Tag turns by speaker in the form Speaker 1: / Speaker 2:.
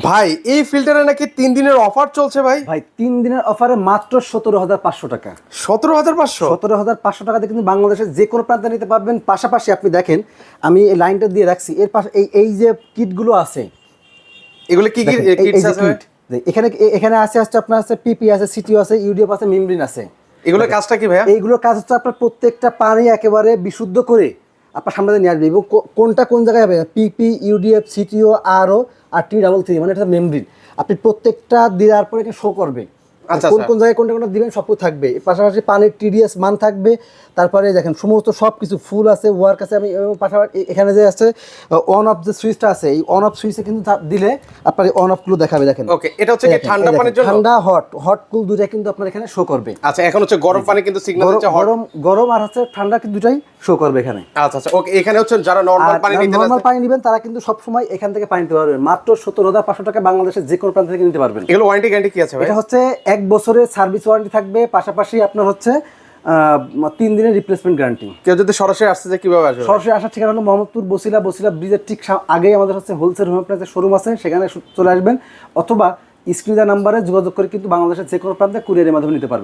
Speaker 1: ভাই এই ফিল্টারে নাকি 3 দিনের অফার চলছে ভাই।
Speaker 2: ভাই 3 দিনের অফারে মাত্র 17,500 টাকা।
Speaker 1: 17,500?
Speaker 2: 17,500 টাকাতে কিন্তু বাংলাদেশের যে কোনো প্রান্তে নিতে পারবেন। পাশাপাশি আপনি দেখেন, আমি এই লাইনটা দিয়ে রাখছি, এর পাশে এই যে কিটগুলো আছে,
Speaker 1: এগুলো কি কি
Speaker 2: দেখেন,
Speaker 1: কিটস আছে ভাই?
Speaker 2: এখানে এখানে আছে আপনার আছে পিপি আছে, সিটিও আছে, ইউডিএফ আছে, মেমব্রেন আছে।
Speaker 1: এগুলোর কাজটা কি ভাইয়া?
Speaker 2: এইগুলোর কাজ হচ্ছে আপনার প্রত্যেকটা পানি একেবারে বিশুদ্ধ করে আপনার সামনে নিয়ে আসবে, এবং কোনটা কোন জায়গায় হবে, পিপি, ইউডিএফ, সিটিও, আরও আর T33, মানে এটা মেমব্রেন। আপনি প্রত্যেকটা দেওয়ার পরে এটা শো করবে কোন কোন জায়গায় কোনটা কোনটা দিবেন, সব কিছু থাকবে। এর পাশাপাশি পানির টিডিএস মান থাকবে। তারপরে দেখেন সমস্ত সব কিছু ফুল আছে, ওয়ার্ক আছে। আমি পাশাপাশি এখানে যে আছে অন অফ যে সুইচটা আছে, এই অন অফ সুইচে কিন্তু দিলে আপনার অন অফ গুলো দেখাবে। দেখেন,
Speaker 1: ওকে, এটা হচ্ছে কি ঠান্ডা পানির জন্য?
Speaker 2: ঠান্ডা, হট কুল দুইটা কিন্তু আপনার এখানে শো করবে।
Speaker 1: আচ্ছা, এখন হচ্ছে গরম পানি কিন্তু সিগন্যাল দিচ্ছে,
Speaker 2: গরম আর হচ্ছে ঠান্ডা কিন্তু দুটাই শো করবে এখানে।
Speaker 1: আচ্ছা, ওকে। এখানে হচ্ছে যারা নরমাল
Speaker 2: পানি নেবেন তারা কিন্তু সব সময় এখান থেকে পানি নিতে পারবেন মাত্র 17,500 টাকা। বাংলাদেশের যে কোনো প্রান্ত থেকে নিতে পারবেন।
Speaker 1: এগুলো ওয়ারেন্টি গ্যারান্টি কি আছে ভাই?
Speaker 2: এটা হচ্ছে 1 বছরের সার্ভিস ওয়ারেন্টি থাকবে, পাশাপাশি আপনার হচ্ছে 3 দিনের রিপ্লেসমেন্ট গ্যারান্টি।
Speaker 1: কেউ যদি সরাসরি আসতে চায় কিভাবে আসবে?
Speaker 2: সরাসরি আসার ঠিকানা হলো মোহাম্মদপুর বসিলা ব্রিজের ঠিক আগেই আমাদের হচ্ছে হোলসেল হোমিওপ্যাথির শোরুম আছে, সেখানে চলে আসবেন, অথবা স্ক্রিনে নাম্বারে যোগাযোগ করে কিন্তু বাংলাদেশের যে কোনো প্রান্তে কুরিয়ারের মাধ্যমে নিতে পারবেন।